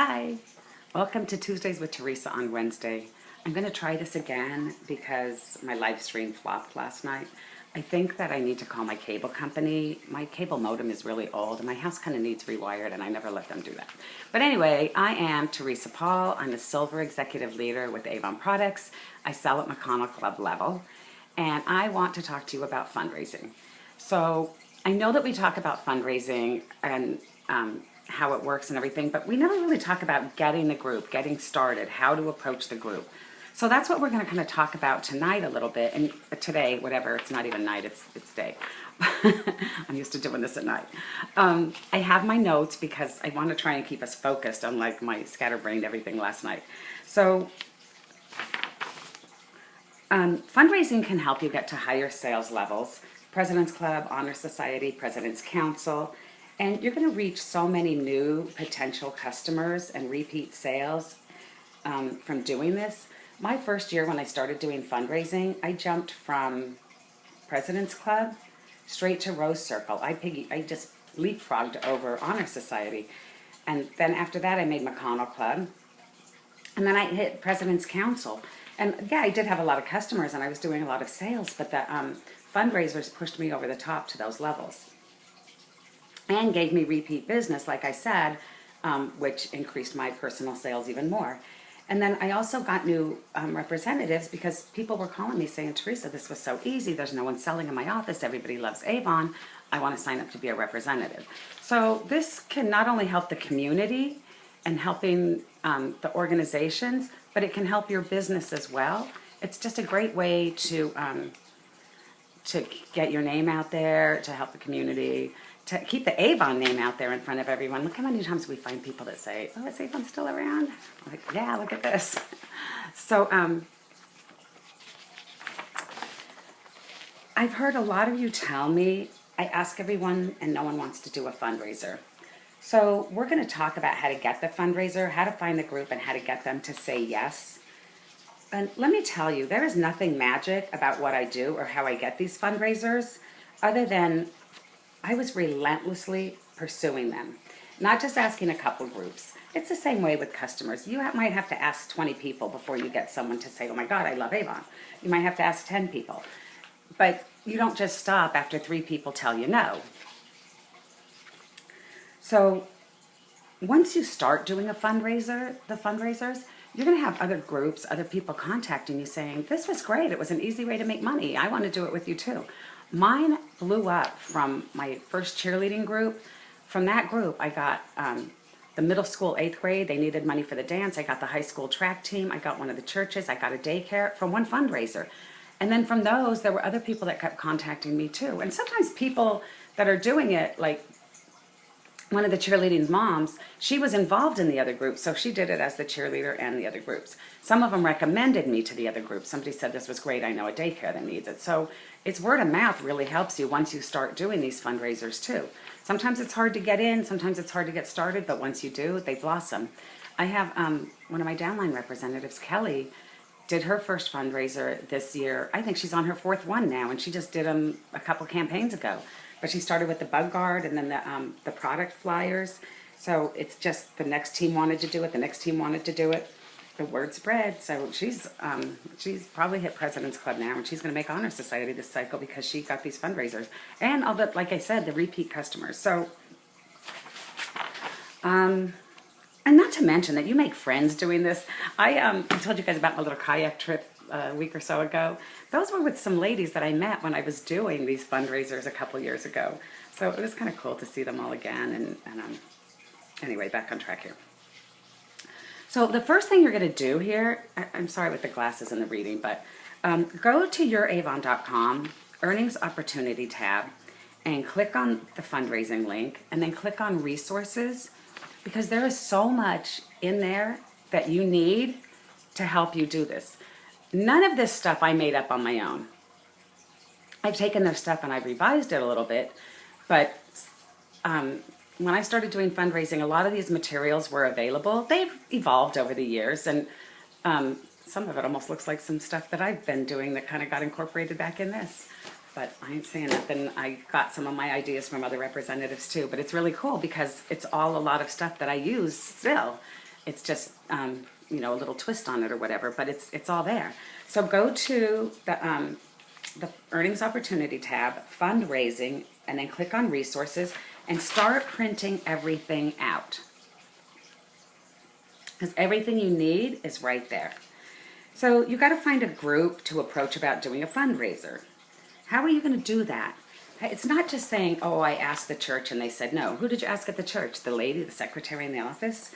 Hi, welcome to Tuesdays with Theresa on Wednesday. I'm going to try this again because my live stream flopped last night. I think that I need to call my cable company. My cable modem is really old and my house kind of needs rewired and I never let them do that. But anyway, I am Theresa Paul. I'm a Silver Executive Leader with AVON Products. I sell at McConnell Club level and I want to talk to you about fundraising. So I know that we talk about fundraising and how it works and everything, but we never really talk about getting the group, getting started, how to approach the group. So that's what we're going to kind of talk about tonight a little bit, and today, whatever, it's not even night, it's day. I'm used to doing this at night. I have my notes because I want to try and keep us focused, unlike my scatterbrained everything last night. So fundraising can help you get to higher sales levels. President's Club, Honor Society, President's Council, and you're going to reach so many new potential customers and repeat sales from doing this. My first year when I started doing fundraising, I jumped from President's Club straight to Rose Circle. I just leapfrogged over Honor Society. And then after that, I made McConnell Club. And then I hit President's Council. And yeah, I did have a lot of customers and I was doing a lot of sales, but the fundraisers pushed me over the top to those levels and gave me repeat business, like I said, which increased my personal sales even more. And then I also got new representatives because people were calling me saying, Theresa, this was so easy. There's no one selling in my office. Everybody loves Avon. I want to sign up to be a representative. So this can not only help the community and helping the organizations, but it can help your business as well. It's just a great way to get your name out there, to help the community, to keep the Avon name out there in front of everyone. Look how many times we find people that say, oh, is Avon still around? I'm like, yeah, look at this. So I've heard a lot of you tell me, I ask everyone and no one wants to do a fundraiser. So we're going to talk about how to get the fundraiser, how to find the group, and how to get them to say yes. And let me tell you, there is nothing magic about what I do or how I get these fundraisers other than I was relentlessly pursuing them, not just asking a couple groups. It's the same way with customers. You might have to ask 20 people before you get someone to say, oh my God, I love Avon. You might have to ask 10 people. But you don't just stop after 3 people tell you no. So once you start doing the fundraisers, you're going to have other groups, other people contacting you saying, this was great. It was an easy way to make money. I want to do it with you too. Mine blew up from my first cheerleading group. From that group, I got the middle school 8th grade. They needed money for the dance. I got the high school track team. I got one of the churches. I got a daycare from one fundraiser. And then from those, there were other people that kept contacting me too. And sometimes people that are doing it, like one of the cheerleading moms, she was involved in the other groups, so she did it as the cheerleader and the other groups. Some of them recommended me to the other groups. Somebody said, this was great, I know a daycare that needs it. So it's word of mouth really helps you once you start doing these fundraisers too. Sometimes it's hard to get in, sometimes it's hard to get started, but once you do, they blossom. I have one of my downline representatives, Kelly, did her first fundraiser this year. I think she's on her 4th one now, and she just did them a couple campaigns ago. But she started with the bug guard and then the product flyers. So it's just the next team wanted to do it. The next team wanted to do it. The word spread. So she's probably hit President's Club now, and she's going to make Honor Society this cycle because she got these fundraisers and all the, like I said, the repeat customers. So, and not to mention that you make friends doing this. I told you guys about my little kayak trip a week or so ago. Those were with some ladies that I met when I was doing these fundraisers a couple years ago. So it was kind of cool to see them all again. And anyway, back on track here. So the first thing you're going to do here, I'm sorry with the glasses and the reading, but go to youravon.com, Earnings Opportunity tab, and click on the fundraising link, and then click on Resources, because there is so much in there that you need to help you do this. None of this stuff I made up on my own. I've taken their stuff and I've revised it a little bit, but when I started doing fundraising, a lot of these materials were available. They've evolved over the years, and some of it almost looks like some stuff that I've been doing that kind of got incorporated back in this. But I ain't saying nothing. I got some of my ideas from other representatives too, but it's really cool because it's all a lot of stuff that I use still. It's just, you know, a little twist on it or whatever, but it's all there. So go to the Earnings Opportunity tab, Fundraising, and then click on Resources and start printing everything out. Because everything you need is right there. So you got to find a group to approach about doing a fundraiser. How are you going to do that? It's not just saying, oh, I asked the church and they said no. Who did you ask at the church? The lady, the secretary in the office?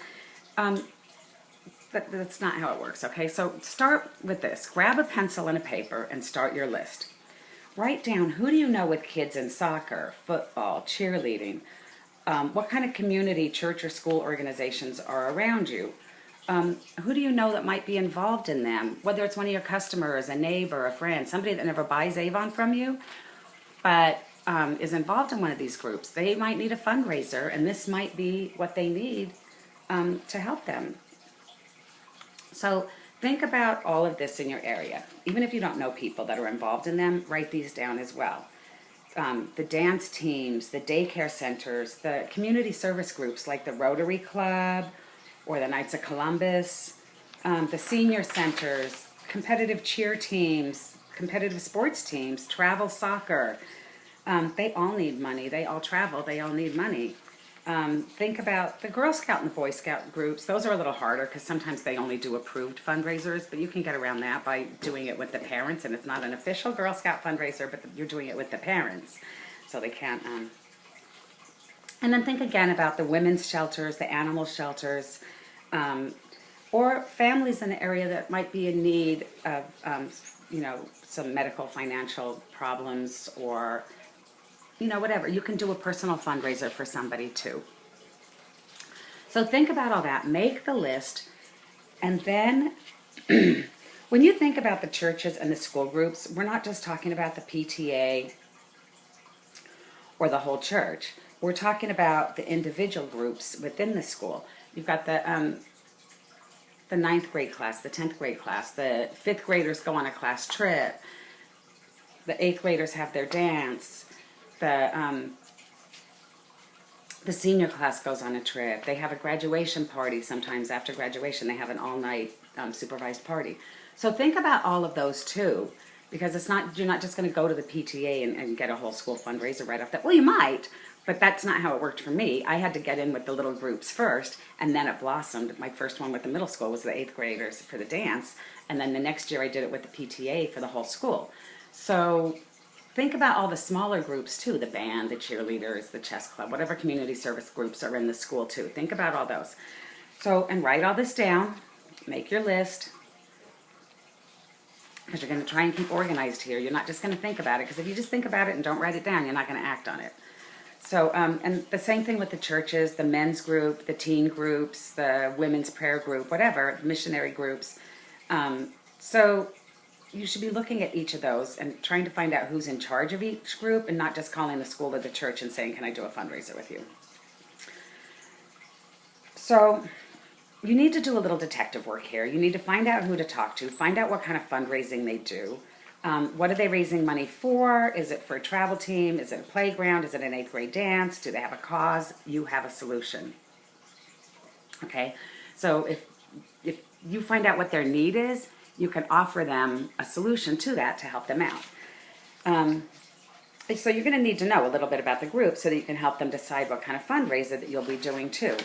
That's not how it works, okay? So start with this. Grab a pencil and a paper and start your list. Write down, who do you know with kids in soccer, football, cheerleading? What kind of community, church, or school organizations are around you? Who do you know that might be involved in them? Whether it's one of your customers, a neighbor, a friend, somebody that never buys AVON from you, but is involved in one of these groups. They might need a fundraiser, and this might be what they need to help them. So think about all of this in your area. Even if you don't know people that are involved in them, write these down as well. The dance teams, the daycare centers, the community service groups like the Rotary Club or the Knights of Columbus, the senior centers, competitive cheer teams, competitive sports teams, travel soccer. They all need money. They all travel. They all need money. Think about the Girl Scout and the Boy Scout groups. Those are a little harder because sometimes they only do approved fundraisers, but you can get around that by doing it with the parents, and it's not an official Girl Scout fundraiser, but you're doing it with the parents, so they can't. And then think again about the women's shelters, the animal shelters, or families in the area that might be in need of, you know, some medical financial problems or you know, whatever. You can do a personal fundraiser for somebody too. So think about all that. Make the list. And then when you think about the churches and the school groups, we're not just talking about the PTA or the whole church. We're talking about the individual groups within the school. You've got the 9th grade class, the 10th grade class, the 5th graders go on a class trip, the 8th graders have their dance, the senior class goes on a trip. They have a graduation party sometimes after graduation. They have an all-night supervised party. So think about all of those too, because it's not you're not just going to go to the PTA and get a whole school fundraiser right off that. Well, you might, but that's not how it worked for me. I had to get in with the little groups first, and then it blossomed. My first one with the middle school was the 8th graders for the dance, and then the next year I did it with the PTA for the whole school. So think about all the smaller groups too, the band, the cheerleaders, the chess club, whatever community service groups are in the school too. Think about all those. So, and write all this down, make your list, because you're going to try and keep organized here. You're not just going to think about it, because if you just think about it and don't write it down, you're not going to act on it. So, and the same thing with the churches, the men's group, the teen groups, the women's prayer group, whatever, missionary groups. So you should be looking at each of those and trying to find out who's in charge of each group and not just calling the school or the church and saying, can I do a fundraiser with you? So you need to do a little detective work here. You need to find out who to talk to, find out what kind of fundraising they do. What are they raising money for? Is it for a travel team? Is it a playground? Is it an 8th grade dance? Do they have a cause? You have a solution. Okay? So if you find out what their need is, you can offer them a solution to that to help them out. So you're going to need to know a little bit about the group so that you can help them decide what kind of fundraiser that you'll be doing too.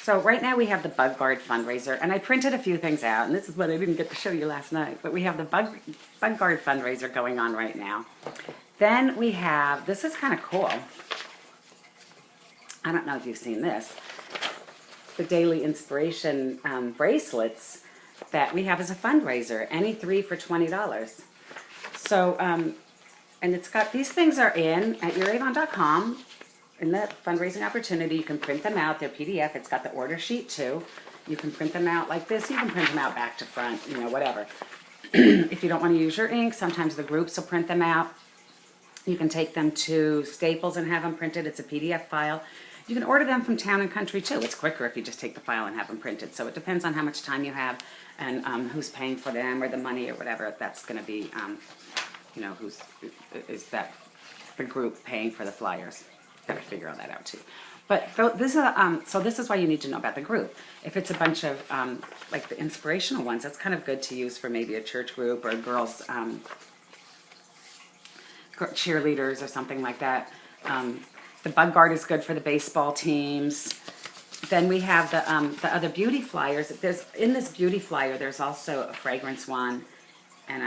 So right now we have the Bug Guard fundraiser, and I printed a few things out, and this is what I didn't get to show you last night, but we have the Bug Guard fundraiser going on right now. Then we have, this is kind of cool. I don't know if you've seen this. The Daily Inspiration bracelets that we have as a fundraiser, any 3 for $20. So, and it's got, these things are in at youravon.com in the fundraising opportunity. You can print them out, they're PDF, it's got the order sheet too. You can print them out like this, you can print them out back to front, you know, whatever. If you don't want to use your ink, sometimes the groups will print them out. You can take them to Staples and have them printed, it's a PDF file. You can order them from Town and Country too. It's quicker if you just take the file and have them printed. So it depends on how much time you have and who's paying for them or the money or whatever. That's going to be, you know, is that the group paying for the flyers. Gotta figure all that out too. But this is so this is why you need to know about the group. If it's a bunch of like the inspirational ones, that's kind of good to use for maybe a church group or a girls cheerleaders or something like that. The bug guard is good for the baseball teams. Then we have the other beauty flyers. In this beauty flyer, there's also a fragrance one, and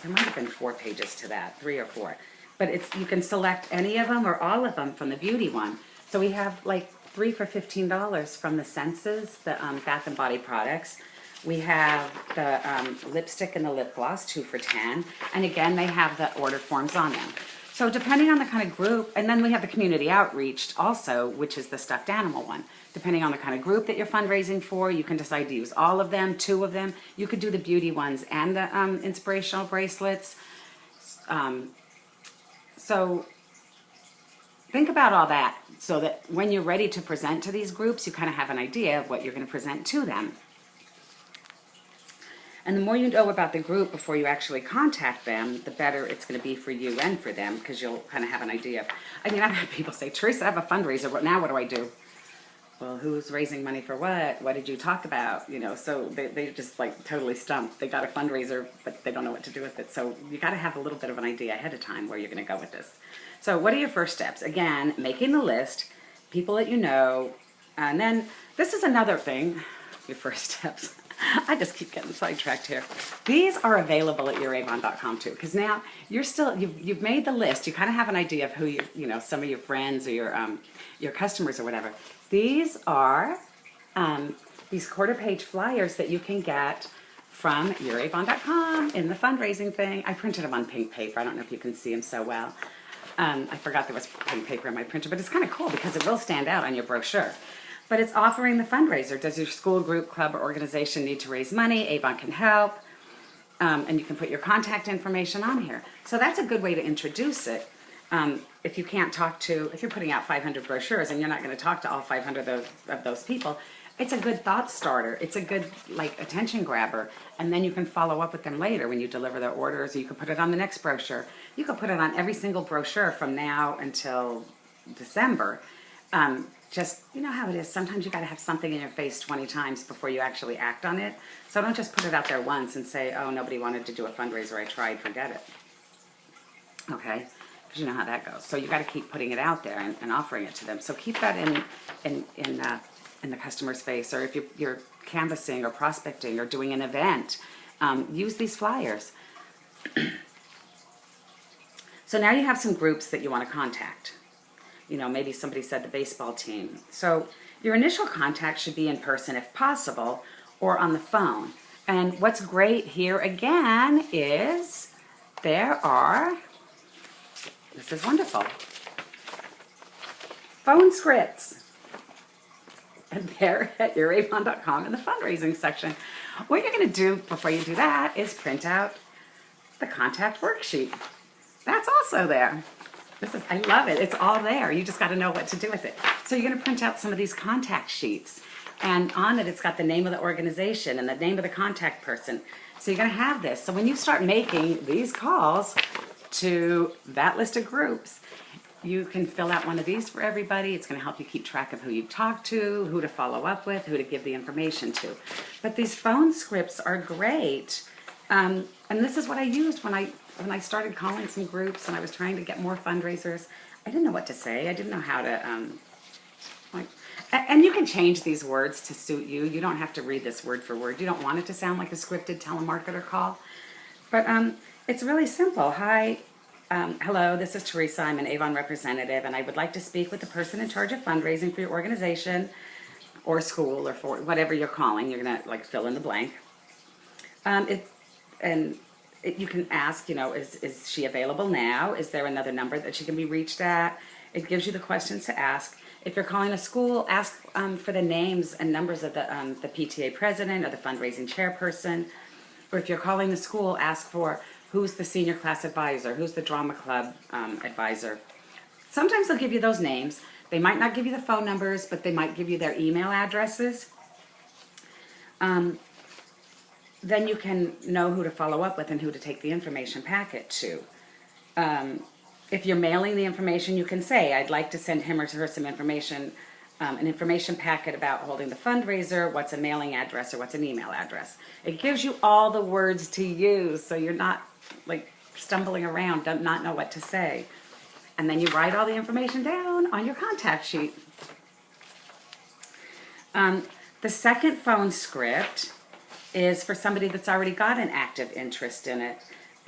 there might have been 4 pages to that, 3 or 4. But you can select any of them or all of them from the beauty one. So we have like 3 for $15 from the Senses, the Bath and Body products. We have the lipstick and the lip gloss, 2 for $10. And again, they have the order forms on them. So depending on the kind of group, and then we have the community outreach also, which is the stuffed animal one. Depending on the kind of group that you're fundraising for, you can decide to use all of them, 2 of them. You could do the beauty ones and the inspirational bracelets. So think about all that so that when you're ready to present to these groups, you kind of have an idea of what you're going to present to them. And the more you know about the group before you actually contact them, the better it's going to be for you and for them, because you'll kind of have an idea. I mean, I've had people say, Theresa, I have a fundraiser, but now what do I do? Well, who's raising money for what? What did you talk about? You know, so they just like totally stumped. They got a fundraiser, but they don't know what to do with it. So you got to have a little bit of an idea ahead of time where you're going to go with this. So what are your first steps? Again, making the list, people that you know, and then this is another thing, your first steps. I just keep getting sidetracked here. These are available at youravon.com too, because now you've made the list. You kind of have an idea of who you know, some of your friends or your customers or whatever. These are these quarter-page flyers that you can get from youravon.com in the fundraising thing. I printed them on pink paper. I don't know if you can see them so well. I forgot there was pink paper in my printer, but it's kind of cool because it will stand out on your brochure. But it's offering the fundraiser. Does your school, group, club, or organization need to raise money? Avon can help. And you can put your contact information on here. So that's a good way to introduce it. If you can't talk to, if you're putting out 500 brochures and you're not going to talk to all 500 of those people, it's a good thought starter. It's a good like attention grabber. And then you can follow up with them later when you deliver their orders. Or you can put it on the next brochure. You can put it on every single brochure from now until December. Just, you know how it is. Sometimes you got to have something in your face 20 times before you actually act on it. So don't just put it out there once and say, oh, nobody wanted to do a fundraiser. I tried, forget it. Okay? Because you know how that goes. So you got to keep putting it out there and offering it to them. So keep that in the customer's face. Or if you're canvassing or prospecting or doing an event, use these flyers. So now you have some groups that you want to contact. You know, maybe somebody said the baseball team. So your initial contact should be in person if possible or on the phone. And what's great here again is there are, this is wonderful, phone scripts. And they're at youravon.com in the fundraising section. What you're going to do before you do that is print out the contact worksheet. That's also there. I love it. It's all there. You just got to know what to do with it. So you're going to print out some of these contact sheets. And on it, it's got the name of the organization and the name of the contact person. So you're going to have this. So when you start making these calls to that list of groups, you can fill out one of these for everybody. It's going to help you keep track of who you've talked to, who to follow up with, who to give the information to. But these phone scripts are great. And this is what I used when I started calling some groups and I was trying to get more fundraisers. I didn't know what to say. I didn't know how to, and you can change these words to suit you. You don't have to read this word for word. You don't want it to sound like a scripted telemarketer call. But it's really simple. Hi, hello, this is Theresa. I'm an AVON representative and I would like to speak with the person in charge of fundraising for your organization or school or for whatever you're calling. You're going to like fill in the blank. You can ask, you know, is she available now? Is there another number that she can be reached at? It gives you the questions to ask. If you're calling a school, ask for the names and numbers of the PTA president or the fundraising chairperson. Or if you're calling the school, ask for who's the senior class advisor, who's the drama club advisor. Sometimes they'll give you those names. They might not give you the phone numbers, but they might give you their email addresses. Then you can know who to follow up with and who to take the information packet to. If you're mailing the information, you can say, I'd like to send him or her some information, an information packet about holding the fundraiser, what's a mailing address or what's an email address. It gives you all the words to use so you're not like stumbling around, don't not know what to say. And then you write all the information down on your contact sheet. The second phone script is for somebody that's already got an active interest in it.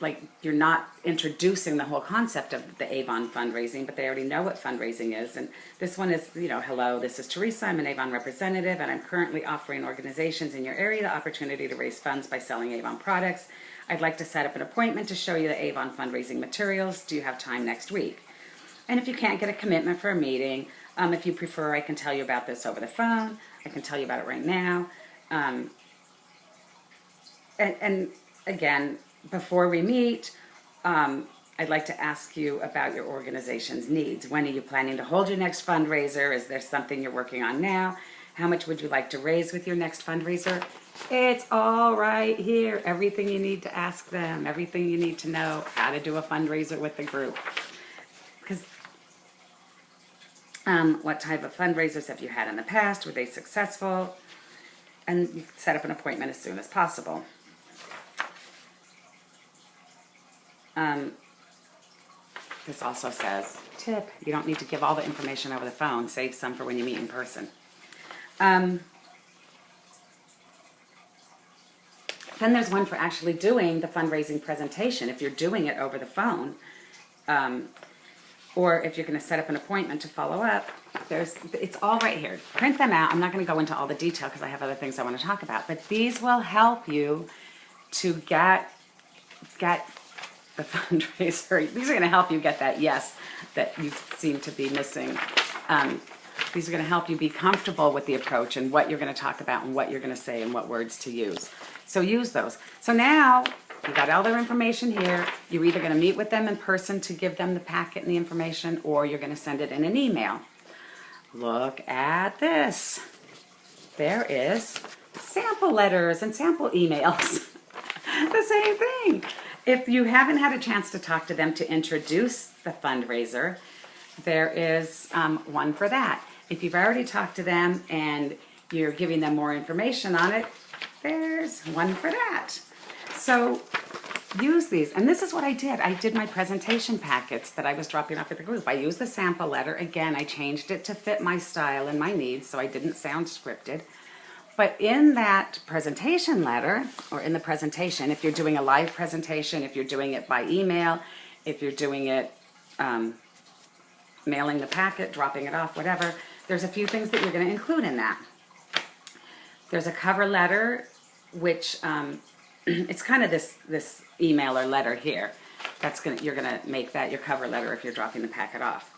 Like, you're not introducing the whole concept of the AVON fundraising, but they already know what fundraising is. And this one is, hello, this is Theresa. I'm an AVON representative, and I'm currently offering organizations in your area the opportunity to raise funds by selling AVON products. I'd like to set up an appointment to show you the AVON fundraising materials. Do you have time next week? And if you can't get a commitment for a meeting, if you prefer, I can tell you about this over the phone. I can tell you about it right now. And again, before we meet, I'd like to ask you about your organization's needs. When are you planning to hold your next fundraiser? Is there something you're working on now? How much would you like to raise with your next fundraiser? It's all right here. Everything you need to ask them, everything you need to know, how to do a fundraiser with the group. Because what type of fundraisers have you had in the past? Were they successful? And you can set up an appointment as soon as possible. This also says, tip, you don't need to give all the information over the phone. Save some for when you meet in person. Then there's one for actually doing the fundraising presentation. If you're doing it over the phone, or if you're going to set up an appointment to follow up, it's all right here. Print them out. I'm not going to go into all the detail because I have other things I want to talk about. But these will help you to get the fundraiser. These are going to help you get that yes that you seem to be missing. These are going to help you be comfortable with the approach and what you're going to talk about and what you're going to say and what words to use. So use those. So now you got all their information here. You're either going to meet with them in person to give them the packet and the information, or you're going to send it in an email. Look at this. There is sample letters and sample emails. The same thing. If you haven't had a chance to talk to them to introduce the fundraiser, there is one for that. If you've already talked to them and you're giving them more information on it, there's one for that. So use these. And this is what I did. I did my presentation packets that I was dropping off at the group. I used the sample letter. Again, I changed it to fit my style and my needs so I didn't sound scripted. But in that presentation letter, or in the presentation, if you're doing a live presentation, if you're doing it by email, if you're doing it mailing the packet, dropping it off, whatever, there's a few things that you're going to include in that. There's a cover letter, which it's kind of this email or letter here. You're going to make that your cover letter if you're dropping the packet off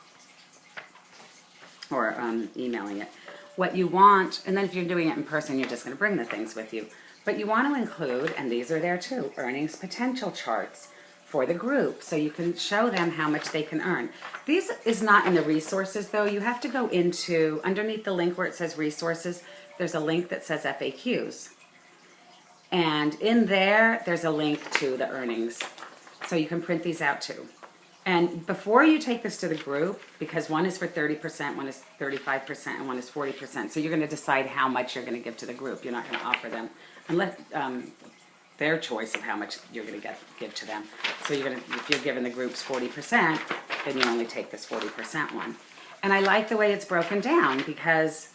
or emailing it. What you want, and then if you're doing it in person, you're just going to bring the things with you. But you want to include, and these are there too, earnings potential charts for the group, so you can show them how much they can earn. These is not in the resources though. You have to go into, underneath the link where it says resources, there's a link that says FAQs. And in there, there's a link to the earnings. So you can print these out too. And before you take this to the group, because one is for 30%, one is 35%, and one is 40%. So you're going to decide how much you're going to give to the group. You're not going to offer them, unless their choice of how much you're going to give to them. So if you're giving the groups 40%, then you only take this 40% one. And I like the way it's broken down because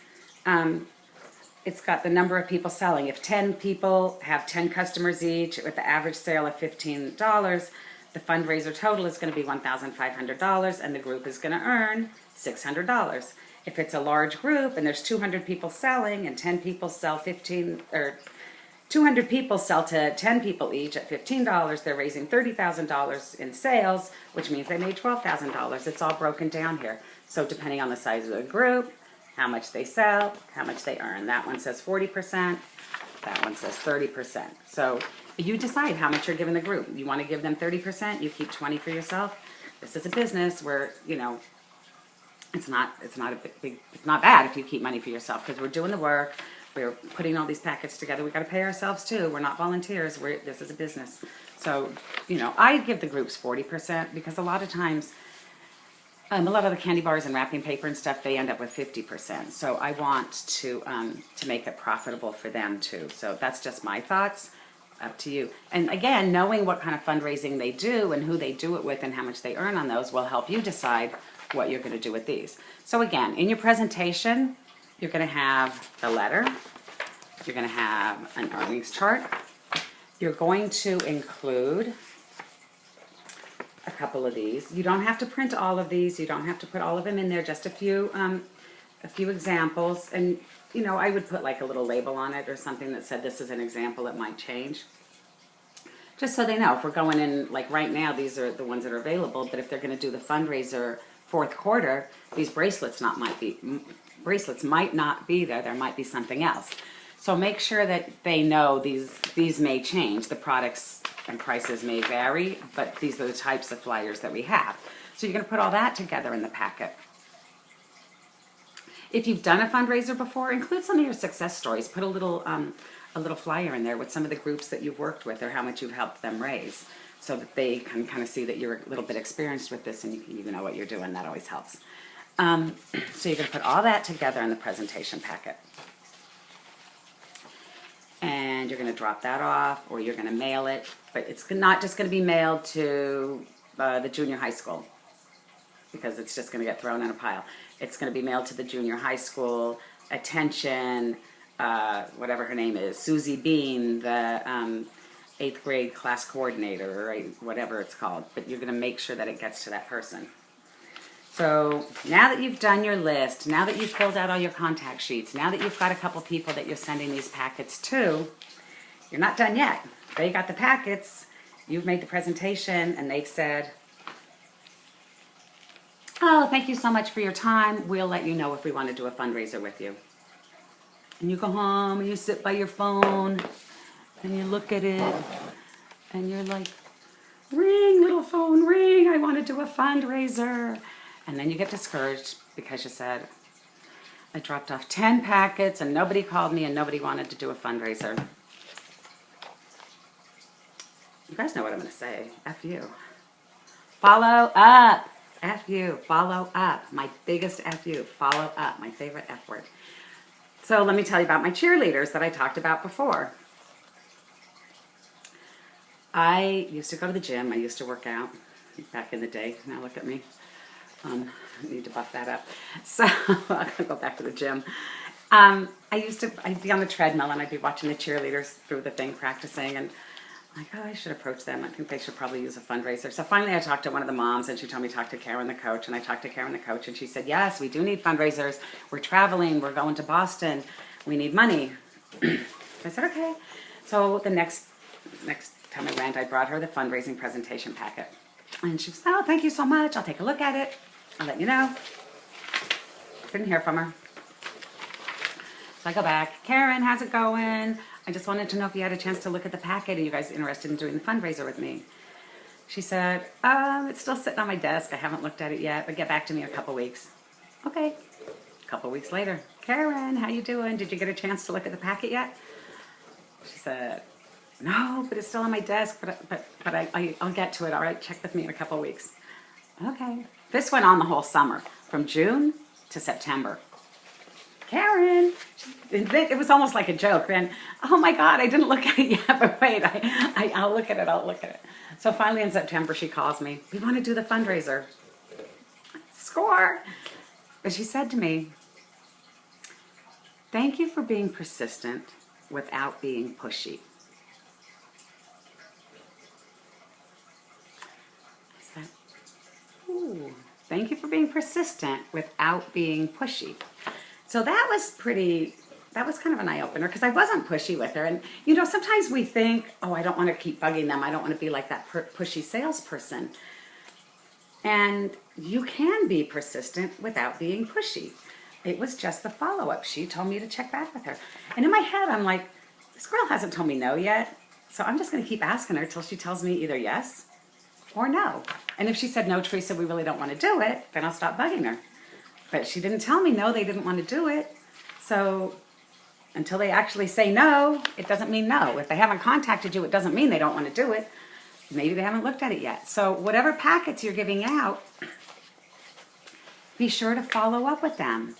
it's got the number of people selling. If 10 people have 10 customers each with the average sale of $15, the fundraiser total is going to be $1,500 and the group is going to earn $600. If it's a large group and there's 200 people selling and 10 people sell 200 people sell to 10 people each at $15, they're raising $30,000 in sales, which means they made $12,000. It's all broken down here. So depending on the size of the group, how much they sell, how much they earn. That one says 40%, that one says 30%. So you decide how much you're giving the group. You want to give them 30%, you keep 20 for yourself. This is a business where, it's not bad if you keep money for yourself because we're doing the work. We're putting all these packets together. We've got to pay ourselves too. We're not volunteers. This is a business. So, I give the groups 40% because a lot of times A lot of the candy bars and wrapping paper and stuff, they end up with 50%. So I want to make it profitable for them too. So that's just my thoughts. Up to you. And again, knowing what kind of fundraising they do and who they do it with and how much they earn on those will help you decide what you're going to do with these. So again, in your presentation, you're going to have the letter. You're going to have an earnings chart. You're going to include a couple of these. You don't have to print all of these. You don't have to put all of them in there. Just a few examples. And you know, I would put like a little label on it or something that said this is an example. It might change. Just so they know, if we're going in, like right now, these are the ones that are available, but if they're going to do the fundraiser fourth quarter, these bracelets might not be there. There might be something else. So make sure that they know these may change. The products and prices may vary, but these are the types of flyers that we have. So you're going to put all that together in the packet. If you've done a fundraiser before, include some of your success stories. Put a little flyer in there with some of the groups that you've worked with or how much you've helped them raise, so that they can kind of see that you're a little bit experienced with this and you know what you're doing. That always helps. So you're going to put all that together in the presentation packet. And you're going to drop that off, or you're going to mail it. But it's not just going to be mailed to the junior high school, because it's just going to get thrown in a pile. It's going to be mailed to the junior high school. Attention, whatever her name is, Susie Bean, the 8th grade class coordinator, or whatever it's called. But you're going to make sure that it gets to that person. So now that you've done your list, now that you've filled out all your contact sheets, now that you've got a couple people that you're sending these packets to, you're not done yet. They got the packets, you've made the presentation, and they've said, oh, thank you so much for your time. We'll let you know if we want to do a fundraiser with you. And you go home and you sit by your phone and you look at it and you're like, ring, little phone, ring. I want to do a fundraiser. And then you get discouraged because you said, I dropped off 10 packets and nobody called me and nobody wanted to do a fundraiser. You guys know what I'm going to say. F you. Follow up. F you. Follow up. My biggest F you. Follow up. My favorite F word. So let me tell you about my cheerleaders that I talked about before. I used to go to the gym. I used to work out back in the day. Now look at me. I need to buff that up. So I'm going to go back to the gym. I'd be on the treadmill and I'd be watching the cheerleaders through the thing practicing, and I'm like, oh, I should approach them. I think they should probably use a fundraiser. So finally I talked to one of the moms and she told me to talk to Karen, the coach, and I talked to Karen, the coach, and she said, yes, we do need fundraisers. We're traveling. We're going to Boston. We need money. I said, okay. So the next time I went, I brought her the fundraising presentation packet. And she said, oh, thank you so much. I'll take a look at it. I'll let you know. Didn't hear from her. So I go back. Karen, how's it going? I just wanted to know if you had a chance to look at the packet. Are you guys interested in doing the fundraiser with me? She said, it's still sitting on my desk. I haven't looked at it yet, but get back to me in a couple weeks. Okay. A couple weeks later. Karen, how you doing? Did you get a chance to look at the packet yet? She said, no, but it's still on my desk, but I'll get to it. All right, check with me in a couple weeks. Okay. This went on the whole summer, from June to September. Karen, it was almost like a joke. Then, oh my God, I didn't look at it yet, but wait, I'll look at it, I'll look at it. So finally in September, she calls me. We want to do the fundraiser. Score! But she said to me, thank you for being persistent without being pushy. I said, ooh, thank you for being persistent without being pushy. So that was kind of an eye-opener, because I wasn't pushy with her. And, you know, sometimes we think, oh, I don't want to keep bugging them. I don't want to be like that pushy salesperson. And you can be persistent without being pushy. It was just the follow-up. She told me to check back with her. And in my head, I'm like, this girl hasn't told me no yet. So I'm just going to keep asking her till she tells me either yes or no. And if she said, no, Theresa, we really don't want to do it, then I'll stop bugging her. But she didn't tell me no, they didn't want to do it. So until they actually say no, it doesn't mean no. If they haven't contacted you, it doesn't mean they don't want to do it. Maybe they haven't looked at it yet. So whatever packets you're giving out, be sure to follow up with them.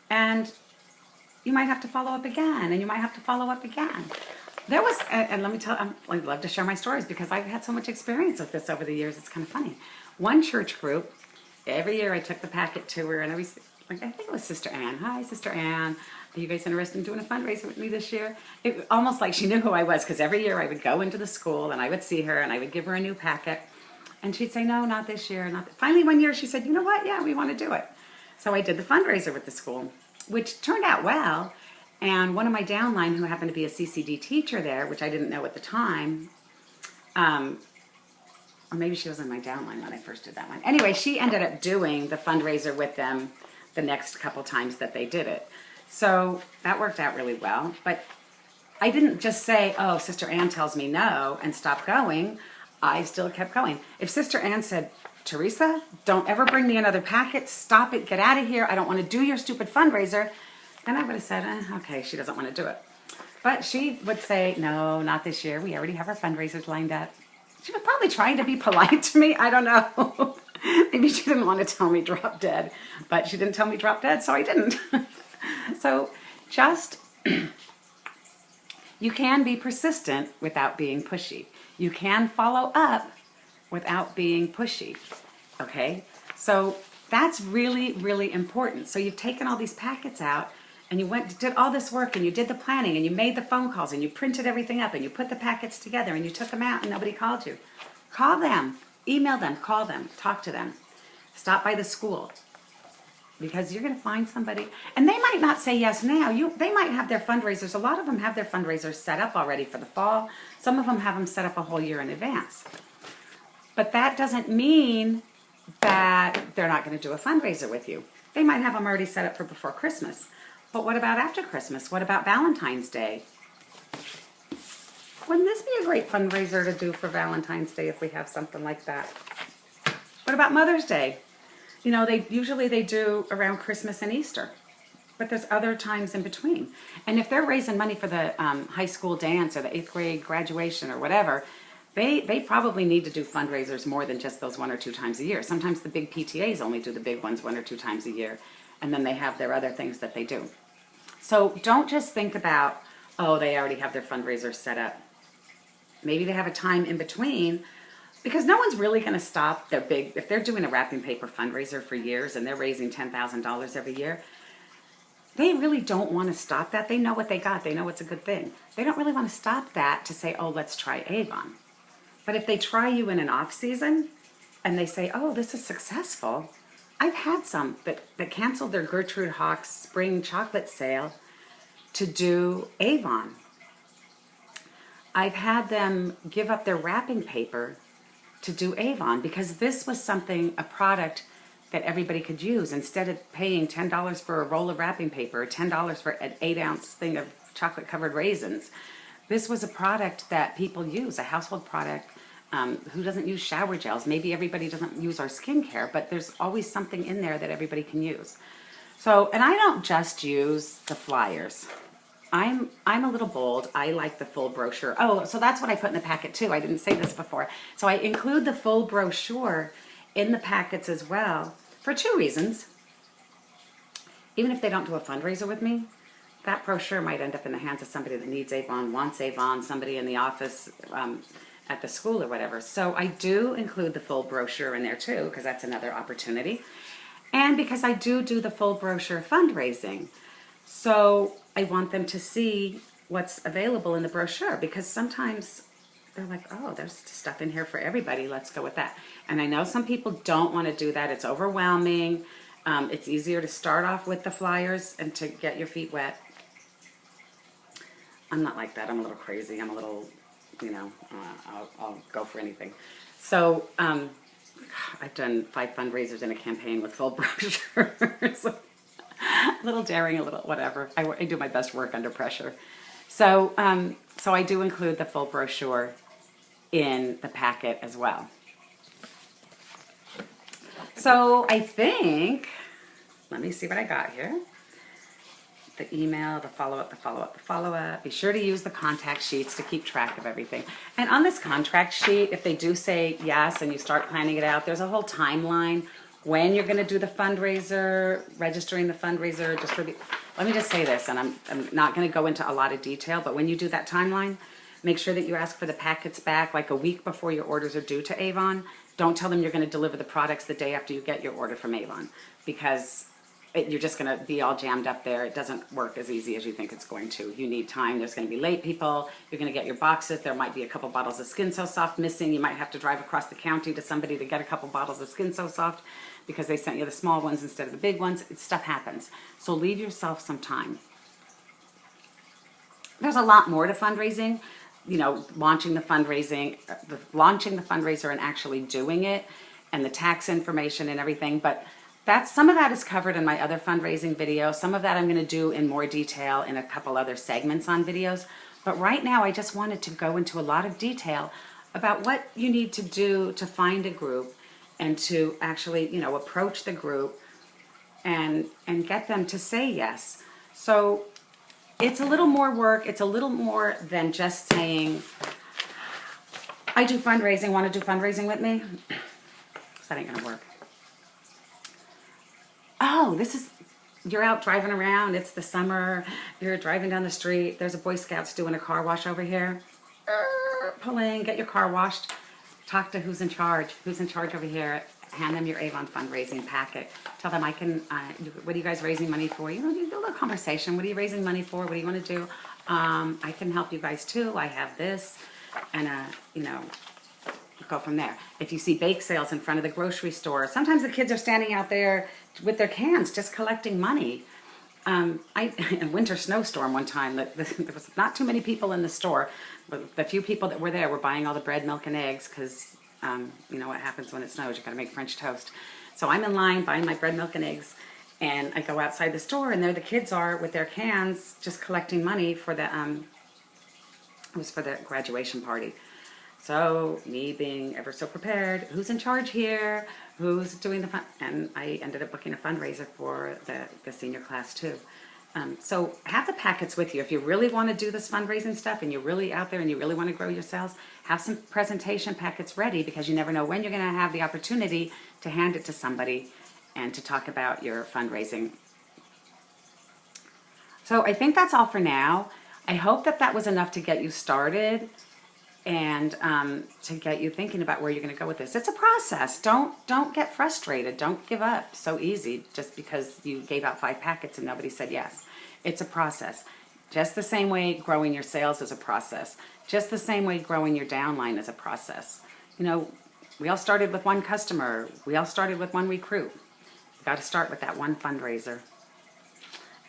And you might have to follow up again, and you might have to follow up again. There was, and let me tell, I love to share my stories because I've had so much experience with this over the years. It's kind of funny. One church group, every year I took the packet to her, and I think it was Sister Ann. Hi, Sister Ann. Are you guys interested in doing a fundraiser with me this year? It almost like she knew who I was, because every year I would go into the school and I would see her and I would give her a new packet, and she'd say, no, not this year. Finally, one year she said, you know what? Yeah, we want to do it. So I did the fundraiser with the school, which turned out well. And one of my downline, who happened to be a CCD teacher there, which I didn't know at the time, or maybe she was on my downline when I first did that one. Anyway, she ended up doing the fundraiser with them the next couple times that they did it. So that worked out really well. But I didn't just say, oh, Sister Ann tells me no, and stop going. I still kept going. If Sister Ann said, Theresa, don't ever bring me another packet. Stop it. Get out of here. I don't want to do your stupid fundraiser. Then I would have said, okay, she doesn't want to do it. But she would say, no, not this year. We already have our fundraisers lined up. She was probably trying to be polite to me. I don't know. Maybe she didn't want to tell me drop dead. But she didn't tell me drop dead, so I didn't. So just, you can be persistent without being pushy. You can follow up without being pushy, okay? So that's really, really important. So you've taken all these packets out, and you did all this work, and you did the planning, and you made the phone calls, and you printed everything up, and you put the packets together, and you took them out, and nobody called you. Call them, email them, call them, talk to them. Stop by the school, because you're going to find somebody, and they might not say yes now. They might have their fundraisers. A lot of them have their fundraisers set up already for the fall. Some of them have them set up a whole year in advance. But that doesn't mean that they're not going to do a fundraiser with you. They might have them already set up for before Christmas. But what about after Christmas? What about Valentine's Day? Wouldn't this be a great fundraiser to do for Valentine's Day if we have something like that? What about Mother's Day? You know, usually they do around Christmas and Easter, but there's other times in between. And if they're raising money for the high school dance or the 8th grade graduation or whatever, they probably need to do fundraisers more than just those 1 or 2 times a year. Sometimes the big PTAs only do the big ones 1 or 2 times a year, and then they have their other things that they do. So don't just think about, oh, they already have their fundraisers set up. Maybe they have a time in between, because no one's really going to stop their big, if they're doing a wrapping paper fundraiser for years and they're raising $10,000 every year, they really don't want to stop that. They know what they got. They know it's a good thing. They don't really want to stop that to say, oh, let's try Avon. But if they try you in an off season and they say, oh, this is successful. I've had some that canceled their Gertrude Hawk's spring chocolate sale to do Avon. I've had them give up their wrapping paper to do Avon, because this was a product that everybody could use. Instead of paying $10 for a roll of wrapping paper, or $10 for an 8-ounce thing of chocolate-covered raisins, this was a product that people use, a household product. Who doesn't use shower gels? Maybe everybody doesn't use our skincare, but there's always something in there that everybody can use. So, and I don't just use the flyers. I'm a little bold. I like the full brochure. Oh, so that's what I put in the packet too. I didn't say this before. So I include the full brochure in the packets as well for 2 reasons. Even if they don't do a fundraiser with me, that brochure might end up in the hands of somebody that needs Avon, wants Avon, somebody in the office at the school or whatever. So I do include the full brochure in there too, because that's another opportunity. And because I do the full brochure fundraising. So I want them to see what's available in the brochure, because sometimes they're like, oh, there's stuff in here for everybody. Let's go with that. And I know some people don't want to do that. It's overwhelming. It's easier to start off with the flyers and to get your feet wet. I'm not like that. I'm a little crazy. I'm a little, I'll go for anything. So I've done 5 fundraisers in a campaign with full brochures. A little daring, a little whatever. I do my best work under pressure. So I do include the full brochure in the packet as well. So I think, let me see what I got here. The email, the follow-up. Be sure to use the contact sheets to keep track of everything. And on this contract sheet, if they do say yes and you start planning it out, there's a whole timeline when you're going to do the fundraiser, registering the fundraiser, let me just say this, and I'm not going to go into a lot of detail, but when you do that timeline, make sure that you ask for the packets back like a week before your orders are due to Avon. Don't tell them you're going to deliver the products the day after you get your order from Avon, because you're just going to be all jammed up there. It doesn't work as easy as you think it's going to. You need time. There's going to be late people. You're going to get your boxes. There might be a couple bottles of Skin So Soft missing. You might have to drive across the county to somebody to get a couple bottles of Skin So Soft because they sent you the small ones instead of the big ones. Stuff happens. So leave yourself some time. There's a lot more to fundraising. You know, launching the fundraiser and actually doing it, and the tax information and everything. But some of that is covered in my other fundraising video. Some of that I'm going to do in more detail in a couple other segments on videos. But right now, I just wanted to go into a lot of detail about what you need to do to find a group and to actually, you know, approach the group and get them to say yes. So it's a little more work. It's a little more than just saying, I do fundraising, want to do fundraising with me? That ain't gonna work. Oh, you're out driving around, it's the summer, you're driving down the street, there's a Boy Scouts doing a car wash over here. Pull in, get your car washed, talk to who's in charge over here, hand them your AVON fundraising packet. Tell them what are you guys raising money for? You know, do a little conversation. What are you raising money for? What do you want to do? I can help you guys too. I have this. And, you know, go from there. If you see bake sales in front of the grocery store, sometimes the kids are standing out there with their cans just collecting money. In a winter snowstorm one time, there was not too many people in the store, but the few people that were there were buying all the bread, milk, and eggs because you know what happens when it snows, you gotta make French toast. So I'm in line buying my bread, milk, and eggs, and I go outside the store, and there the kids are with their cans just collecting money for the, it was for the graduation party. So me being ever so prepared, who's in charge here? Who's doing the fun? And I ended up booking a fundraiser for the senior class too. So have the packets with you. If you really want to do this fundraising stuff and you're really out there and you really want to grow your sales, have some presentation packets ready, because you never know when you're going to have the opportunity to hand it to somebody and to talk about your fundraising. So I think that's all for now. I hope that was enough to get you started and to get you thinking about where you're going to go with this. It's a process. Don't get frustrated. Don't give up so easy just because you gave out 5 packets and nobody said yes. It's a process. Just the same way growing your sales is a process. Just the same way growing your downline is a process. You know, we all started with one customer. We all started with one recruit. You got to start with that one fundraiser.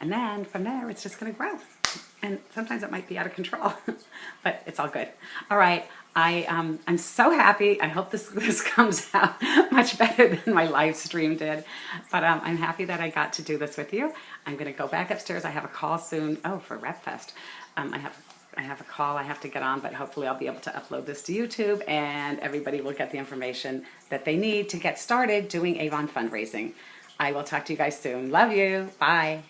And then from there, it's just going to grow. And sometimes it might be out of control, but it's all good. All right, I'm so happy. I hope this comes out much better than my live stream did. But I'm happy that I got to do this with you. I'm going to go back upstairs. I have a call soon. Oh, for RepFest. I have a call I have to get on, but hopefully I'll be able to upload this to YouTube and everybody will get the information that they need to get started doing AVON fundraising. I will talk to you guys soon. Love you. Bye.